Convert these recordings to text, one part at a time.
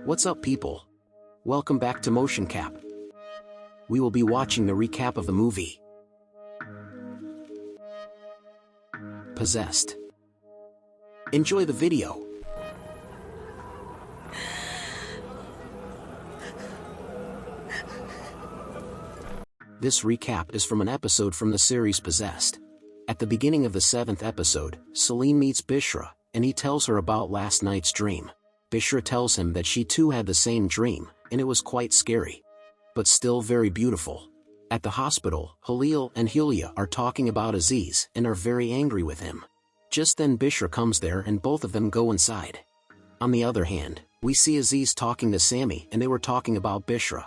What's up, people? Welcome back to Motion Cap. We will be watching the recap of the movie Possessed. Enjoy the video. This recap is from an episode from the series Possessed. At the beginning of the 7th episode, Celine meets Bishra, and he tells her about last night's dream. Bishra tells him that she too had the same dream, and it was quite scary. But still very beautiful. At the hospital, Halil and Hylia are talking about Aziz and are very angry with him. Just then Bishra comes there and both of them go inside. On the other hand, we see Aziz talking to Sammy and they were talking about Bishra.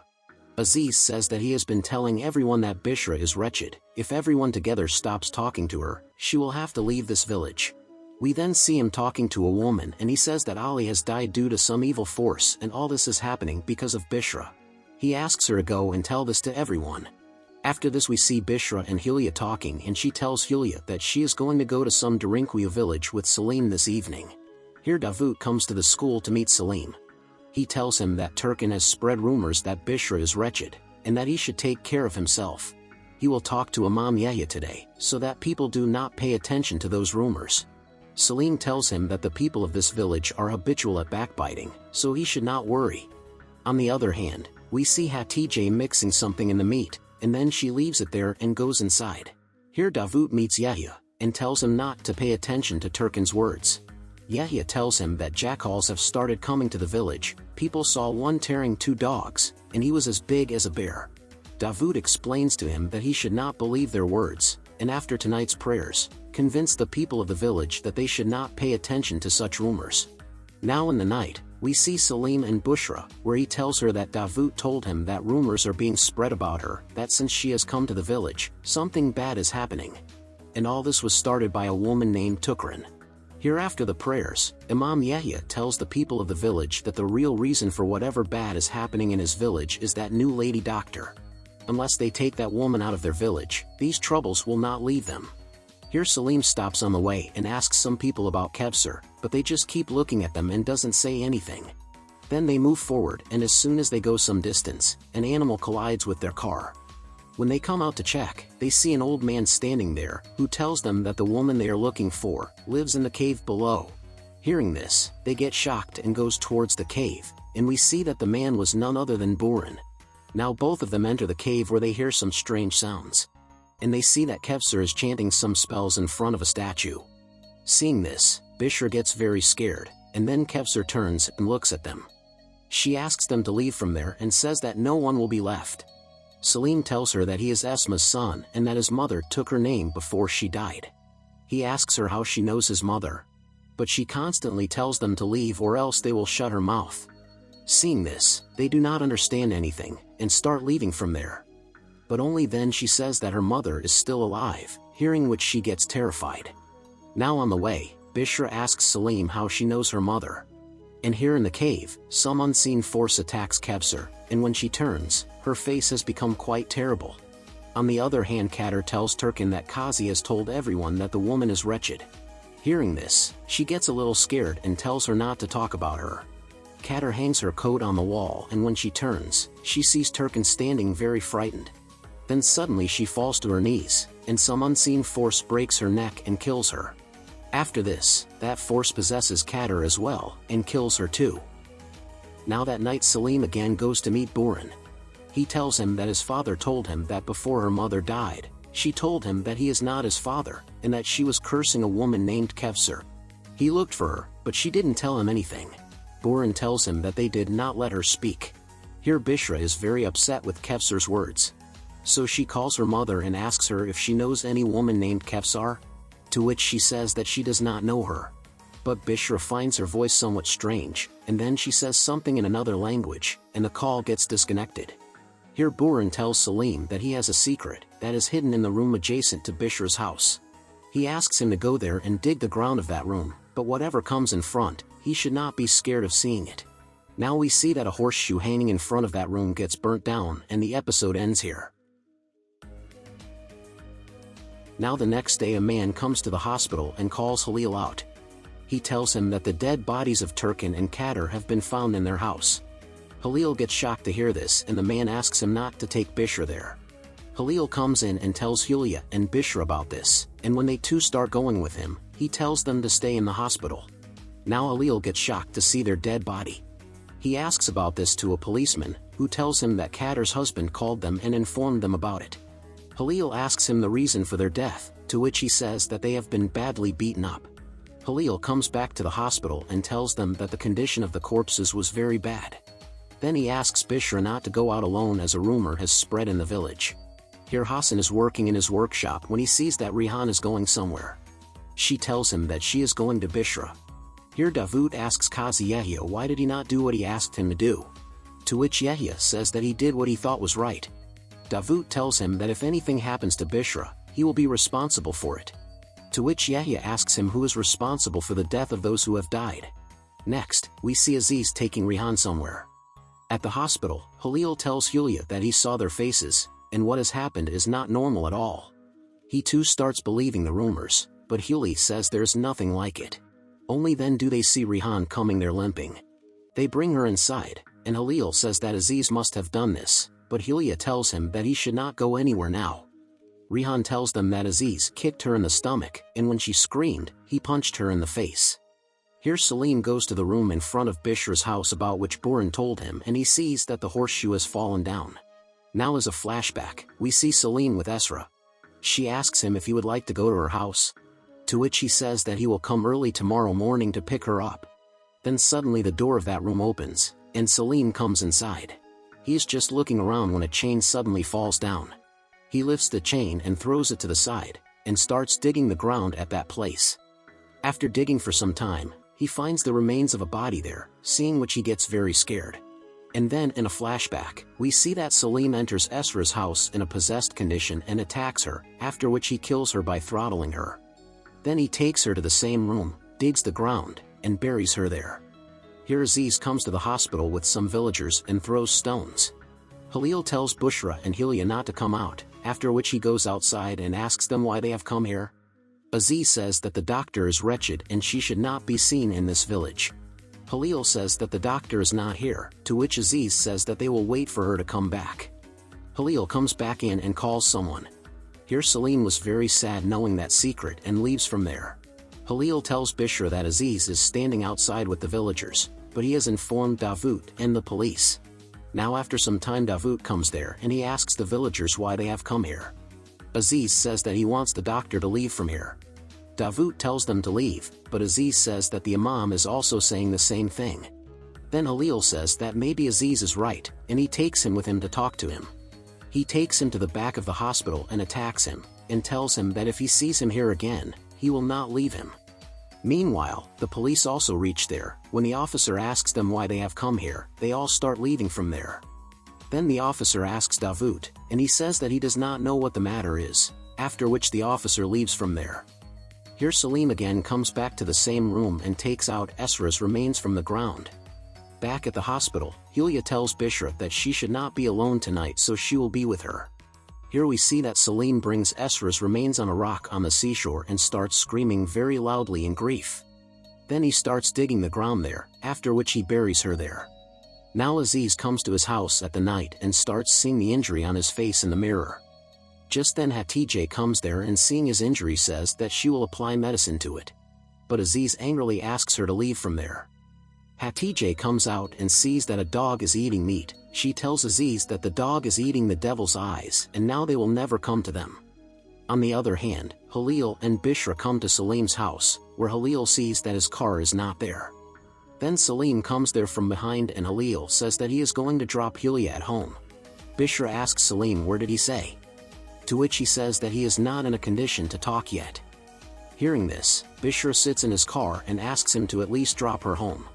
Aziz says that he has been telling everyone that Bishra is wretched. If everyone together stops talking to her, she will have to leave this village. We then see him talking to a woman and he says that Ali has died due to some evil force and all this is happening because of Bishra. He asks her to go and tell this to everyone. After this we see Bishra and Hylia talking and she tells Hylia that she is going to go to some Derinkuya village with Salim this evening. Here Davut comes to the school to meet Salim. He tells him that Turkin has spread rumors that Bishra is wretched, and that he should take care of himself. He will talk to Imam Yahya today, so that people do not pay attention to those rumors. Salim tells him that the people of this village are habitual at backbiting, so he should not worry. On the other hand, we see Hatice mixing something in the meat, and then she leaves it there and goes inside. Here Davut meets Yahya, and tells him not to pay attention to Turkin's words. Yahya tells him that jackals have started coming to the village. People saw one tearing 2 dogs, and he was as big as a bear. Davut explains to him that he should not believe their words, and after tonight's prayers, convince the people of the village that they should not pay attention to such rumors. Now in the night, we see Salim and Bushra, where he tells her that Davut told him that rumors are being spread about her, that since she has come to the village, something bad is happening. And all this was started by a woman named Tukran. Here after the prayers, Imam Yahya tells the people of the village that the real reason for whatever bad is happening in his village is that new lady doctor. Unless they take that woman out of their village, these troubles will not leave them. Here Salim stops on the way and asks some people about Kevser, but they just keep looking at them and doesn't say anything. Then they move forward and as soon as they go some distance, an animal collides with their car. When they come out to check, they see an old man standing there, who tells them that the woman they are looking for lives in the cave below. Hearing this, they get shocked and goes towards the cave, and we see that the man was none other than Buran. Now both of them enter the cave where they hear some strange sounds. And they see that Kevser is chanting some spells in front of a statue. Seeing this, Bishra gets very scared, and then Kevser turns and looks at them. She asks them to leave from there and says that no one will be left. Salim tells her that he is Esma's son and that his mother took her name before she died. He asks her how she knows his mother. But she constantly tells them to leave or else they will shut her mouth. Seeing this, they do not understand anything, and start leaving from there. But only then she says that her mother is still alive, hearing which she gets terrified. Now on the way, Bishra asks Salim how she knows her mother. And here in the cave, some unseen force attacks Kevser, and when she turns, her face has become quite terrible. On the other hand, Kader tells Turkin that Kazi has told everyone that the woman is wretched. Hearing this, she gets a little scared and tells her not to talk about her. Kader hangs her coat on the wall and when she turns, she sees Turkin standing very frightened. Then suddenly she falls to her knees, and some unseen force breaks her neck and kills her. After this, that force possesses Kader as well, and kills her too. Now that night Salim again goes to meet Buran. He tells him that his father told him that before her mother died, she told him that he is not his father, and that she was cursing a woman named Kevser. He looked for her, but she didn't tell him anything. Buran tells him that they did not let her speak. Here Bishra is very upset with Kevser's words. So she calls her mother and asks her if she knows any woman named Kevsar, to which she says that she does not know her. But Bishra finds her voice somewhat strange, and then she says something in another language, and the call gets disconnected. Here Buran tells Salim that he has a secret that is hidden in the room adjacent to Bishra's house. He asks him to go there and dig the ground of that room, but whatever comes in front, he should not be scared of seeing it. Now we see that a horseshoe hanging in front of that room gets burnt down and the episode ends here. Now the next day a man comes to the hospital and calls Halil out. He tells him that the dead bodies of Turkin and Kader have been found in their house. Halil gets shocked to hear this and the man asks him not to take Bishra there. Halil comes in and tells Julia and Bishra about this, and when they two start going with him, he tells them to stay in the hospital. Now Halil gets shocked to see their dead body. He asks about this to a policeman, who tells him that Kader's husband called them and informed them about it. Halil asks him the reason for their death, to which he says that they have been badly beaten up. Halil comes back to the hospital and tells them that the condition of the corpses was very bad. Then he asks Bishra not to go out alone as a rumor has spread in the village. Here Hassan is working in his workshop when he sees that Rihan is going somewhere. She tells him that she is going to Bishra. Here Davut asks Qazi Yahya why did he not do what he asked him to do. To which Yahya says that he did what he thought was right. Davut tells him that if anything happens to Bishra, he will be responsible for it. To which Yahya asks him who is responsible for the death of those who have died. Next, we see Aziz taking Rihan somewhere. At the hospital, Halil tells Julia that he saw their faces, and what has happened is not normal at all. He too starts believing the rumors, but Julia says there's nothing like it. Only then do they see Rihan coming there limping. They bring her inside, and Halil says that Aziz must have done this, but Julia tells him that he should not go anywhere now. Rihan tells them that Aziz kicked her in the stomach, and when she screamed, he punched her in the face. Here Salim goes to the room in front of Bishra's house about which Buran told him and he sees that the horseshoe has fallen down. Now as a flashback, we see Salim with Esra. She asks him if he would like to go to her house. To which he says that he will come early tomorrow morning to pick her up. Then suddenly the door of that room opens, and Salim comes inside. He is just looking around when a chain suddenly falls down. He lifts the chain and throws it to the side, and starts digging the ground at that place. After digging for some time, he finds the remains of a body there, seeing which he gets very scared. And then in a flashback, we see that Salim enters Esra's house in a possessed condition and attacks her, after which he kills her by throttling her. Then he takes her to the same room, digs the ground, and buries her there. Here Aziz comes to the hospital with some villagers and throws stones. Halil tells Bushra and Hilya not to come out, after which he goes outside and asks them why they have come here. Aziz says that the doctor is wretched and she should not be seen in this village. Halil says that the doctor is not here, to which Aziz says that they will wait for her to come back. Halil comes back in and calls someone. Here Salim was very sad knowing that secret and leaves from there. Halil tells Bishra that Aziz is standing outside with the villagers, but he has informed Davut and the police. Now after some time Davut comes there and he asks the villagers why they have come here. Aziz says that he wants the doctor to leave from here. Davut tells them to leave, but Aziz says that the imam is also saying the same thing. Then Halil says that maybe Aziz is right, and he takes him with him to talk to him. He takes him to the back of the hospital and attacks him, and tells him that if he sees him here again, he will not leave him. Meanwhile, the police also reach there. When the officer asks them why they have come here, they all start leaving from there. Then the officer asks Davut, and he says that he does not know what the matter is, after which the officer leaves from there. Here Salim again comes back to the same room and takes out Esra's remains from the ground. Back at the hospital, Hilya tells Bishra that she should not be alone tonight so she will be with her. Here we see that Salim brings Esra's remains on a rock on the seashore and starts screaming very loudly in grief. Then he starts digging the ground there, after which he buries her there. Now Aziz comes to his house at the night and starts seeing the injury on his face in the mirror. Just then Hatice comes there and seeing his injury says that she will apply medicine to it. But Aziz angrily asks her to leave from there. Hatice comes out and sees that a dog is eating meat. She tells Aziz that the dog is eating the devil's eyes and now they will never come to them. On the other hand, Halil and Bishra come to Salim's house, where Halil sees that his car is not there. Then Salim comes there from behind and Halil says that he is going to drop Hilya at home. Bishra asks Salim where did he say? To which he says that he is not in a condition to talk yet. Hearing this, Bishra sits in his car and asks him to at least drop her home.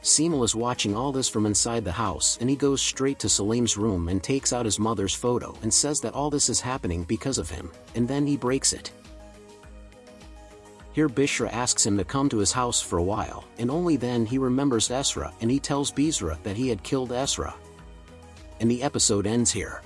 Seemal is watching all this from inside the house and he goes straight to Salim's room and takes out his mother's photo and says that all this is happening because of him, and then he breaks it. Here Bishra asks him to come to his house for a while, and only then he remembers Esra and he tells Bizra that he had killed Esra. And the episode ends here.